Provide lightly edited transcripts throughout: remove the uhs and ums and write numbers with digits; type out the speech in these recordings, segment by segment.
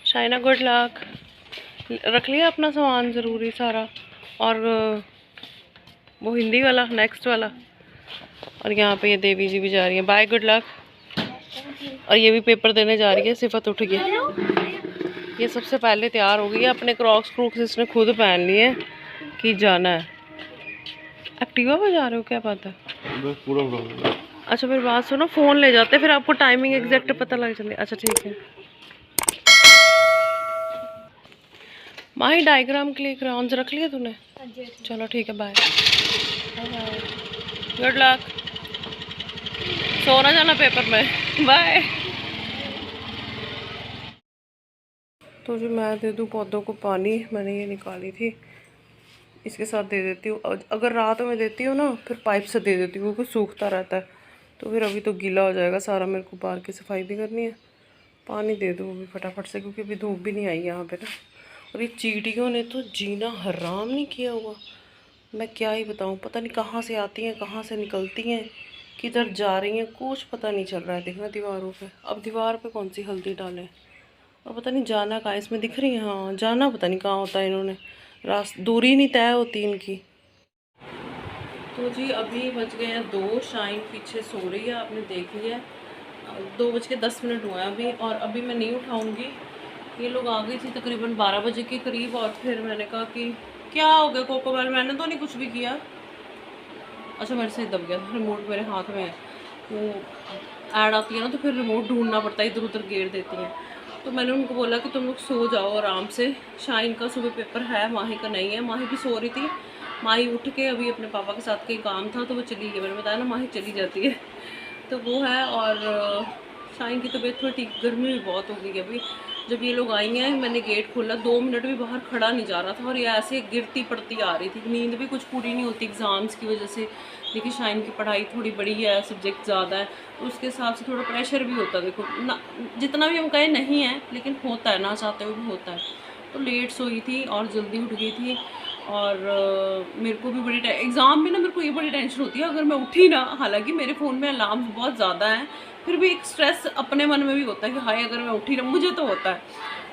Shaina good luck. रख लिया अपना सामान ज़रूरी सारा, और वो हिंदी वाला नेक्स्ट वाला। और यहाँ पे ये देवी जी भी जा रही है, बाय गुड लक। और ये भी पेपर देने जा रही है। सिफत उठ गई, ये सबसे पहले तैयार हो गई है। अपने क्रॉक्स क्रूक्स इसने खुद पहन लिए कि जाना है। एक्टिवा पे जा रहे हो, क्या बात है? पूरा अच्छा फिर बात सुनो, फ़ोन ले जाते फिर आपको टाइमिंग एग्जैक्ट पता लग जाती। अच्छा ठीक है। माही डायग्राम के लिए क्राउन्स रख लिया तूने? चलो ठीक है, बाय बाय, गुड लक। सोना जाना पेपर में, बाय। तो जो मैं दे दूँ पौधों को पानी, मैंने ये निकाली थी, इसके साथ दे देती हूँ। अगर रात में देती हूँ ना फिर पाइप से दे देती हूँ क्योंकि सूखता रहता है। तो फिर अभी तो गीला हो जाएगा सारा, मेरे को बाहर की सफाई भी करनी है। पानी दे दूँ अभी फटाफट से, क्योंकि अभी धूप भी नहीं आई यहाँ पे ना। और ये चींटियों ने तो जीना हराम नहीं किया हुआ, मैं क्या ही बताऊँ। पता नहीं कहाँ से आती हैं, कहाँ से निकलती हैं, किधर जा रही हैं, कुछ पता नहीं चल रहा है। देखना दीवारों पे, अब दीवार पे कौन सी हल्दी डालें। और पता नहीं जाना कहाँ, इसमें दिख रही है, हाँ जाना पता नहीं कहाँ होता है। इन्होंने दूरी नहीं तय होती इनकी। तो जी अभी बज गए हैं 2, शाइन पीछे सो रही है, आपने देख लिया है। 2:10 हुआ है अभी, और अभी मैं नहीं उठाऊँगी। ये लोग आ गई थी तकरीबन 12 बजे के करीब, और फिर मैंने कहा कि क्या हो गया कोकोमेल, मैंने तो नहीं कुछ भी किया। अच्छा मेरे से दब गया था, रिमोट मेरे हाथ में है। वो ऐड आती है ना तो फिर रिमोट ढूंढना पड़ता है, इधर उधर गेर देती हैं। तो मैंने उनको बोला कि तुम लोग सो जाओ आराम से, शाइन का सुबह पेपर है, माही का नहीं है। माही भी सो रही थी, माही उठ के अभी अपने पापा के साथ कहीं काम था तो वो चली गई। मैंने बताया ना माही चली जाती है, तो वो है। और शाइन की तबीयत थोड़ी ठीक, गर्मी भी बहुत हो गई है अभी। जब ये लोग आई हैं मैंने गेट खोला, 2 मिनट भी बाहर खड़ा नहीं जा रहा था, और ये ऐसे गिरती पड़ती आ रही थी। नींद भी कुछ पूरी नहीं होती एग्ज़ाम्स की वजह से। देखिए शाइन की पढ़ाई थोड़ी बड़ी है, सब्जेक्ट ज़्यादा है, तो उसके हिसाब से थोड़ा प्रेशर भी होता है। देखो ना, जितना भी हम कहें नहीं है लेकिन होता है, ना चाहते हुए भी होता है। तो लेट सोई थी और जल्दी उठ गई थी। और मेरे को भी बड़ी एग्ज़ाम में ना मेरे को ये बड़ी टेंशन होती है अगर मैं उठी ना। हालांकि मेरे फ़ोन में अलार्म बहुत ज़्यादा हैं, फिर भी एक स्ट्रेस अपने मन में भी होता है कि हाय अगर मैं उठी ना, मुझे तो होता है।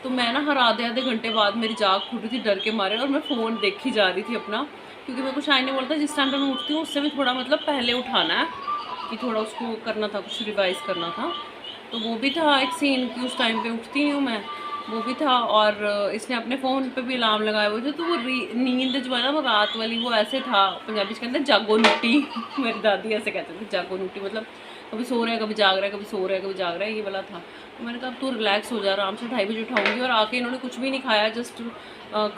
तो मैं ना हर आधे घंटे बाद मेरी जाग खुल रही थी डर के मारे, और मैं फ़ोन देखी जा रही थी अपना, क्योंकि मेरे को शाइन ने बोला था जिस टाइम पर मैं उठती हूँ उससे भी थोड़ा मतलब पहले उठाना है, कि थोड़ा उसको करना था, कुछ रिवाइज़ करना था। तो वो भी था एक सीन कि उस टाइम पे उठती नहीं हूँ मैं, वो भी था। और इसने अपने फ़ोन पे भी अलार्म लगाए हुए थे, तो वो नींद जो है ना वो रात वाली, वो ऐसे था, पंजाबी के अंदर जागो नुट्टी मेरी दादी ऐसे कहते थे, जागो नुट्टी मतलब कभी सो रहा है कभी जाग रहा है, कभी सो रहा है कभी जाग रहा है, ये वाला था। तो मैंने कहा अब तू रिलैक्स हो जा, आराम से 2:30 बजे उठाऊँगी। और आके इन्होंने कुछ भी नहीं खाया, जस्ट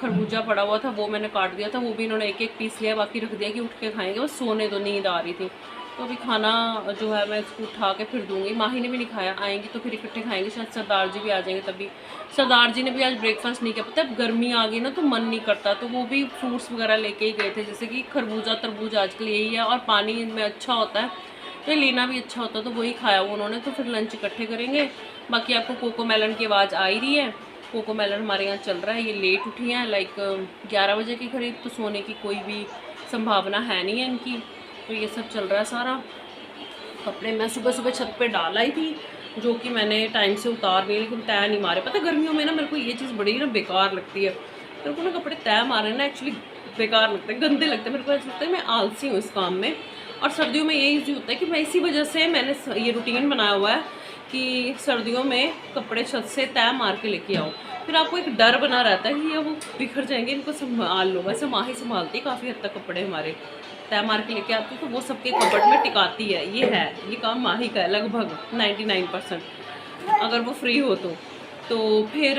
खरबूजा पड़ा हुआ था वो मैंने काट दिया था, वो भी इन्होंने एक एक पीस लिया, बाकी रख दिया कि उठ के खाएंगे, बस सोने दो, नींद आ रही थी। तो अभी खाना जो है मैं इसको उठा के फिर दूंगी। माही ने भी नहीं खाया, आएंगी तो फिर इकट्ठे खाएंगे, शायद सरदार जी भी आ जाएंगे तभी। सरदार जी ने भी आज ब्रेकफास्ट नहीं किया, पता है गर्मी आ गई ना तो मन नहीं करता, तो वो भी फ्रूट्स वगैरह लेके ही गए थे, जैसे कि खरबूजा तरबूज आजकल यही है, और पानी इनमें अच्छा होता है तो लेना भी अच्छा होता है, तो वही खाया वो उन्होंने। तो फिर लंच इकट्ठे करेंगे। बाकी आपको कोको मेलन की आवाज़ आ ही रही है, कोको मेलन हमारे यहाँ चल रहा है। ये लेट उठी हैं, लाइक 11 बजे के करीब, तो सोने की कोई भी संभावना है नहीं है इनकी। तो ये सब चल रहा है सारा। कपड़े मैं सुबह सुबह छत पे डाल आई थी, जो कि मैंने टाइम से उतार लिए, लेकिन तय नहीं मारे। पता गर्मियों में ना मेरे को ये चीज़ बड़ी ना बेकार लगती है, मेरे को ना कपड़े तय मारे ना एक्चुअली बेकार लगते हैं, गंदे लगते हैं। मेरे को ऐसा लगता है मैं आलसी हूँ इस काम में। और सर्दियों में ये ईजी होता है कि मैं इसी वजह से मैंने ये रूटीन बनाया हुआ है कि सर्दियों में कपड़े छत से तय मार के लेके आओ। फिर आपको एक डर बना रहता है कि ये वो बिखर जाएंगे, इनको संभाल लो। वैसे माँ ही संभालती है काफ़ी हद तक कपड़े हमारे, तय मार के लेके आती है, तो वो सबके कपड़ में टिकाती है। ये काम माही का है लगभग 99%, अगर वो फ्री हो तो फिर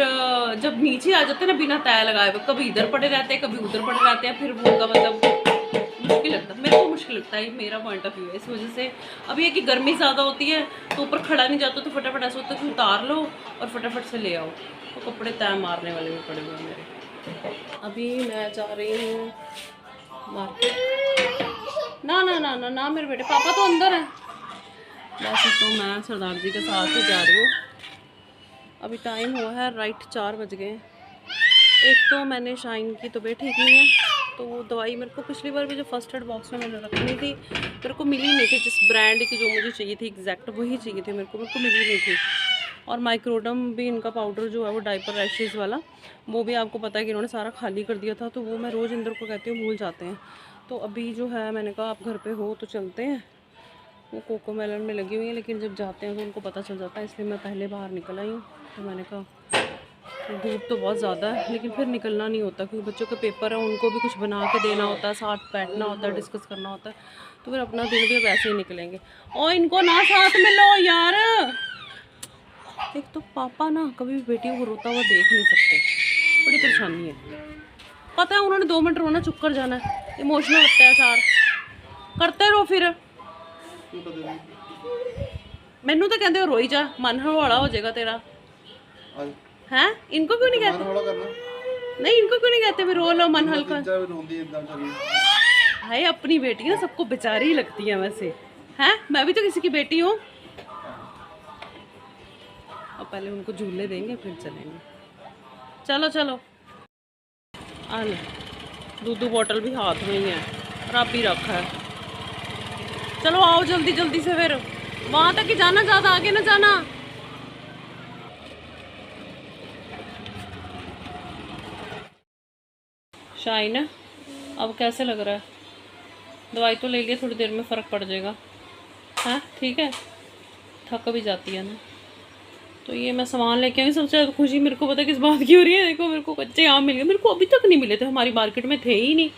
जब नीचे आ जाते हैं ना बिना तय लगाए हुए, कभी इधर पड़े रहते हैं कभी उधर पड़े रहते हैं, फिर वो उनका मतलब मुश्किल लगता है, मेरे को मुश्किल लगता है, मेरा पॉइंट ऑफ व्यू है। इस वजह से अब ये कि गर्मी ज़्यादा होती है तो ऊपर खड़ा नहीं जाता, तो फटाफट ऐसा होता है कि उतार लो और फटाफट से ले आओ। तो कपड़े तय मारने वाले भी पड़े हुए हैं मेरे। अभी मैं जा रही हूँ मार्केट। ना ना ना ना ना मेरे बेटे, पापा तो अंदर है। वैसे तो मैं सरदार जी के साथ ही जा रही हूँ। अभी टाइम हुआ है राइट 4 बज गए। एक तो मैंने शाइन की तबीयत ठीक नहीं है, तो वो दवाई मेरे को पिछली बार भी जो फर्स्ट एड बॉक्स में मैंने रखनी थी मेरे को मिली नहीं थी, जिस ब्रांड की जो मुझे चाहिए थी एग्जैक्ट वही चाहिए थी मेरे को मिली नहीं थी। और माइक्रोडम भी इनका पाउडर जो है वो डायपर रैशेज़ वाला, वो भी आपको पता है कि इन्होंने सारा खाली कर दिया था, तो वो मैं रोज़ इंदर को कहती हूँ भूल जाते हैं। तो अभी जो है मैंने कहा आप घर पे हो तो चलते हैं। वो कोको मेलन में लगी हुई है, लेकिन जब जाते हैं तो उनको पता चल जाता है, इसलिए मैं पहले बाहर निकल आई हूँ। तो मैंने कहा धूप तो बहुत ज़्यादा है, लेकिन फिर निकलना नहीं होता क्योंकि बच्चों के पेपर है, उनको भी कुछ बना के देना होता है, साथ बैठना होता है, डिस्कस करना होता है, तो फिर अपना दिन भी अब ऐसे ही निकलेंगे। और इनको ना साथ में लो यार। एक तो पापा ना कभी भी बेटियों को रोता हुआ देख नहीं सकते, बड़ी परेशानी है। पता है उन्होंने 2 मिनट रोना चुप कर जाना है, इमोशनल अत्याचार करते रहो। फिर मैनू तो कहते हो रोई जा, मन हौला हो जाएगा तेरा है। इनको क्यों नहीं कहते? नहीं इनको क्यों नहीं कहते भी रो लो मन हल्का। हाय अपनी बेटी ना सबको बेचारी लगती है वैसे, हैं मैं भी तो किसी की बेटी हूँ। अब पहले उनको झूले देंगे फिर चलेंगे। चलो चलो आ ले, दूध बॉटल भी हाथ में ही है और आप भी रखा है। चलो आओ जल्दी जल्दी से, फिर वहां तक ही जाना, ज्यादा आगे ना जाना। शाइन अब कैसे लग रहा है? दवाई तो ले लिया, थोड़ी देर में फ़र्क पड़ जाएगा। हाँ ठीक है, थक भी जाती है ना। तो ये मैं सामान लेके आई, सबसे ज़्यादा खुशी मेरे को पता है किस बात की हो रही है। देखो मेरे को कच्चे आम मिल गए, मेरे को अभी तक नहीं मिले थे, हमारी मार्केट में थे ही नहीं।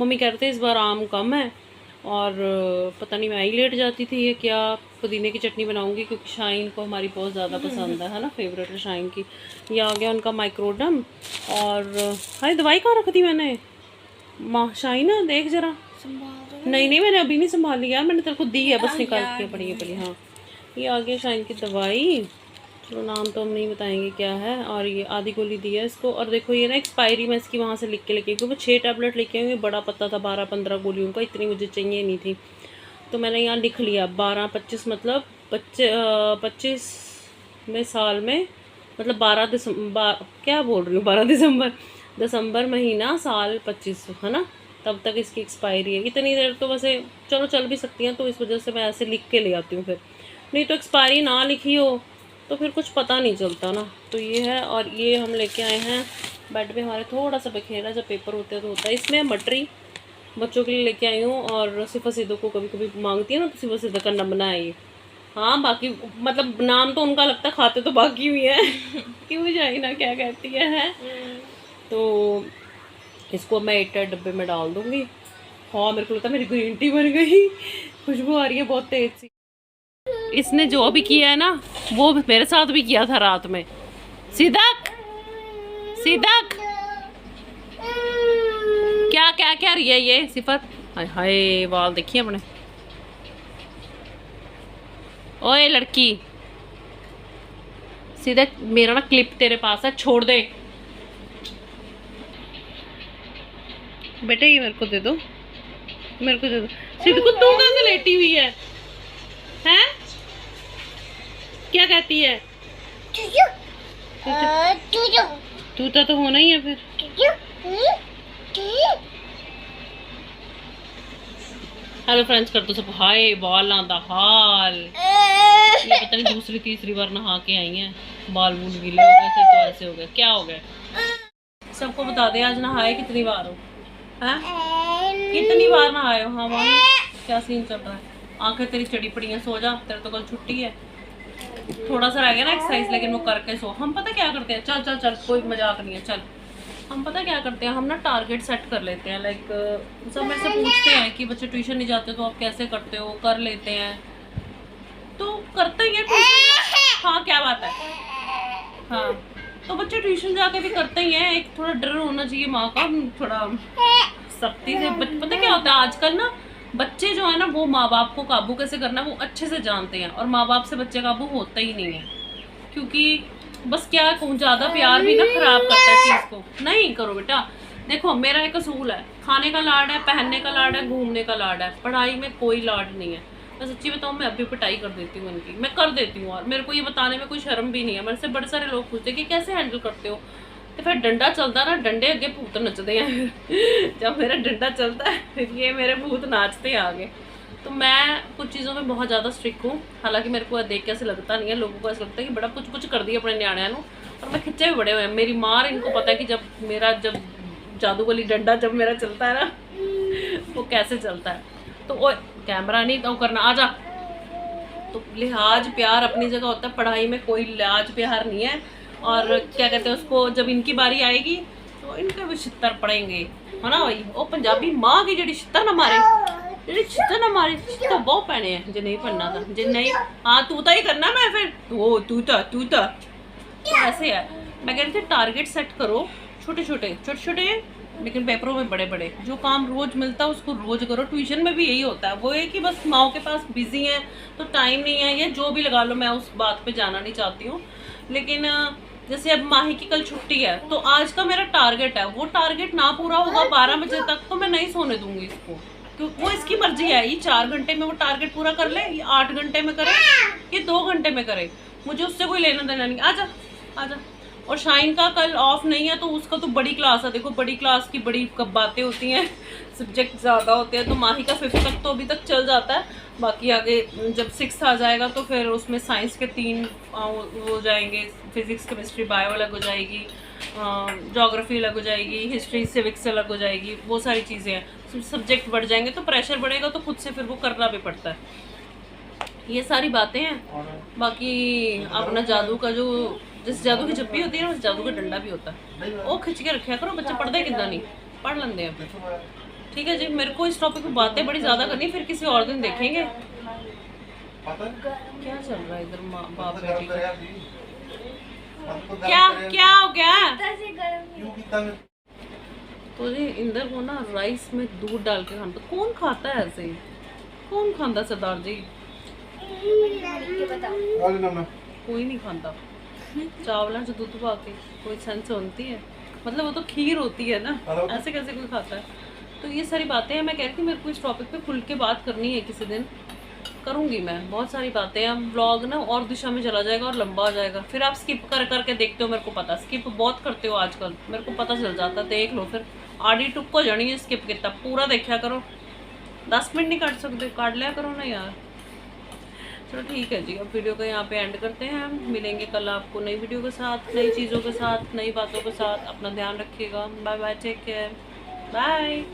मम्मी कह रहे थे इस बार आम कम है, और पता नहीं मैं ही लेट जाती थी। ये क्या पुदीने की चटनी बनाऊंगी क्योंकि शाइन को हमारी बहुत ज़्यादा पसंद है ना, फेवरेट है शाइन की। ये आ गया उनका माइक्रोडम। और हाय दवाई कहाँ रख दी मैंने? माँ शाइन देख जरा। नहीं नहीं मैंने अभी नहीं संभाल लिया, मैंने तेरे को दी है बस निकाल के पड़ी है। हाँ ये आ गया शाइन की दवाई, चलो नाम तो हम नहीं बताएंगे क्या है। और ये आधी गोली दी है इसको। और देखो ये ना एक्सपायरी मैं इसकी वहाँ से लिख के लेके, क्योंकि मैं 6 टैबलेट लेके आई हूँ, बड़ा पता था 12-15 गोलियों का, इतनी मुझे चाहिए नहीं थी, तो मैंने यहाँ लिख लिया 12-25 मतलब 25वें साल में, मतलब 12 दिसंबर, क्या बोल रही हूँ 12 दिसंबर महीना साल 25 है ना, तब तक इसकी एक्सपायरी है। इतनी देर तो वैसे चलो चल भी सकती हैं, तो इस वजह से मैं ऐसे लिख के ले आती हूँ। फिर नहीं तो एक्सपायरी ना लिखी हो तो फिर कुछ पता नहीं चलता ना। तो ये है। और ये हम लेके आए हैं बेड पे, हमारे थोड़ा सा बिखेरा, जब पेपर होते हैं तो होता है। इसमें मटरी बच्चों के लिए लेके आई हूँ, और सिफा सिदो को कभी कभी मांगती है ना, तो सिफा सिदो का नमना है ये। हाँ बाकी मतलब नाम तो उनका लगता, खाते तो बाकी हुई है क्यों जाए ना क्या कहती है। तो इसको मैं 8 डब्बे में डाल दूँगी। हाँ मेरे को लगता है मेरी ग्रीन टी बन गई, खुशबू आ रही है बहुत तेज सी। इसने जो भी किया है ना वो मेरे साथ भी किया था रात में। सिदक सिदक क्या क्या क्या रही है ये सिफत? हाय हाय बाल देखिए अपने। ओए लड़की सिदक, मेरा ना क्लिप तेरे पास है, छोड़ दे बेटा, ये मेरे को दे दो, मेरे को दे दो। सिदक को तू कहाँ से लेटी हुई है? हैं क्या कहती है? तूता तो होना ही है फिर। हेलो फ्रेंड्स कर दो सब। हाय बाल दा हाल, ये पता नहीं दूसरी तीसरी बार नहा के आई हैं, बाल बूल गीले हो गए थे तो ऐसे हो गए। क्या हो गया सबको बता दे, आज नहाए कितनी बार हो? हैं कितनी बार नहाए हो? हाँ मामी क्या सीन चल रहा है? आंखें तेरी चढ़ी पड़ी हैं, सो जा, तेरे तो कल छुट्टी है। थोड़ा सा रह गया ना एक्सरसाइज, लेकिन वो करके सो। हम पता क्या करते हैं, चल चल चल कोई मजाक नहीं है, चल हम पता क्या करते हैं, हम ना टारगेट सेट कर लेते हैं। लाइक सब मेरे से पूछते हैं कि बच्चे ट्यूशन नहीं जाते तो आप कैसे करते हो? कर लेते हैं तो करते ही है ट्यूशन। हाँ क्या बात है? हाँ तो बच्चे ट्यूशन जाके भी करते ही हैं। एक थोड़ा डर होना चाहिए माँ का, थोड़ा सख्ती से। पता क्या होता है आजकल ना, बच्चे जो है ना वो माँ बाप को काबू कैसे करना वो अच्छे से जानते हैं, और माँ बाप से बच्चे काबू होता ही नहीं है, क्योंकि बस क्या ज़्यादा प्यार भी ना खराब करता है चीज़ को। नहीं करो बेटा, देखो मेरा एक असूल है, खाने का लाड है, पहनने का लाड है, घूमने का लाड है, पढ़ाई में कोई लाड नहीं है। मैं सच्ची बताऊँ, मैं अभी पिटाई कर देती हूँ इनकी, मैं कर देती हूँ, और मेरे को ये बताने में कोई शर्म भी नहीं है। मेरे से बड़े सारे लोग पूछते कि कैसे हैंडल करते हो, तो फिर डंडा चलता ना, डंडे अगे भूत नचते हैं जब मेरा डंडा चलता है फिर ये मेरे भूत नाचते हैं आगे। तो मैं कुछ चीज़ों में बहुत ज़्यादा स्ट्रिक्ट हूँ, हालांकि मेरे को देख के ऐसे लगता नहीं है, लोगों को ऐसा लगता है कि बड़ा कुछ कुछ कर दिया अपने न्याणिया नू, और मैं खिंचे भी बड़े हुए हैं। मेरी माँ इनको पता है कि जब जादू वाली डंडा जब मेरा चलता है ना वो कैसे चलता है। तो वो कैमरा नहीं तो करना, आ जा। तो लिहाज प्यार अपनी जगह होता है, पढ़ाई में कोई लिहाज प्यार नहीं है। और क्या कहते हैं उसको, जब इनकी बारी आएगी तो इनके भी छित्तर पड़ेंगे, है ना भाई। वो पंजाबी माँ की जी छित्तर ना मारे, जी छित्तर ना मारे, छित्तर बहुत पैने हैं जो नहीं पढ़ना था, जो नहीं। हाँ तू तो ही करना, मैं फिर तू तो ऐसे है। मैं कह रही थी टारगेट सेट करो, छोटे छोटे लेकिन पेपरों में बड़े बड़े। जो काम रोज मिलता है उसको रोज करो। ट्यूशन में भी यही होता है, वो है कि बस माओ के पास बिजी हैं तो टाइम नहीं है, या जो भी लगा लो, मैं उस बात पे जाना नहीं चाहती हूँ। लेकिन जैसे अब माही की कल छुट्टी है तो आज का मेरा टारगेट है, वो टारगेट ना पूरा होगा 12 बजे तक तो मैं नहीं सोने दूंगी इसको, क्योंकि वो इसकी मर्जी है। ये 4 घंटे में वो टारगेट पूरा कर ले, ये 8 घंटे में करे, ये 2 घंटे में करे, मुझे उससे कोई लेना देना नहीं। आजा। और शाइन का कल ऑफ नहीं है तो उसका तो बड़ी क्लास है, देखो बड़ी क्लास की बड़ी कब बातें होती हैं, सब्जेक्ट ज़्यादा होते हैं। तो माही का 5th तक तो अभी तक चल जाता है, बाकी आगे जब 6th आ जाएगा तो फिर उसमें साइंस के 3 हो जाएंगे, फिजिक्स केमिस्ट्री बायो अलग हो जाएगी, ज्योग्राफी अलग हो जाएगी, हिस्ट्री सिविक्स अलग हो जाएगी, वो सारी चीज़ें हैं, सब्जेक्ट बढ़ जाएंगे तो प्रेशर बढ़ेगा, तो खुद से फिर वो करना भी पड़ता है। ये सारी बातें हैं। बाकी अपना जादू का जो, जिस जादू की जप्पी होती है ना उस जादू का डंडा भी होता है, वो खिंच के रखा करो। बच्चे पढ़ते कितना नहीं, पढ़ लेंगे अपने। ठीक है जी, मेरे को इस टॉपिक पे बातें बड़ी ज़्यादा करनी, फिर किसी और दिन देखेंगे। क्या चल रहा है इधर माँ बाप बेटी का? क्या हो गया? तो जी इंदर को ना राइस में दूध डाल के खाना, तो कौन खाता है ऐसे? कौन खाता सरदार जी? कोई नहीं खाता चावल से दूध पा के, कोई सेंस होती है? मतलब वो तो खीर होती है ना, ऐसे कैसे कोई खाता है? तो ये सारी बातें हैं। मैं कह रही थी मेरे को इस टॉपिक पे खुल के बात करनी है, किसी दिन करूँगी मैं। बहुत सारी बातें हैं, व्लॉग ना और दिशा में चला जाएगा और लंबा हो जाएगा, फिर आप स्किप कर करके देखते हो। मेरे को पता स्किप बहुत करते हो आजकल, मेरे को पता चल जाता, देख लो फिर आड़ी टुक को जानी है स्किप कितना, पूरा देखा करो। 10 मिनट नहीं काट सकते, काट लिया करो ना यार। चलो ठीक है जी, अब वीडियो को यहाँ पे एंड करते हैं। मिलेंगे कल आपको नई वीडियो के साथ, नई चीज़ों के साथ, नई बातों के साथ। अपना ध्यान रखिएगा। Bye bye, take care, bye.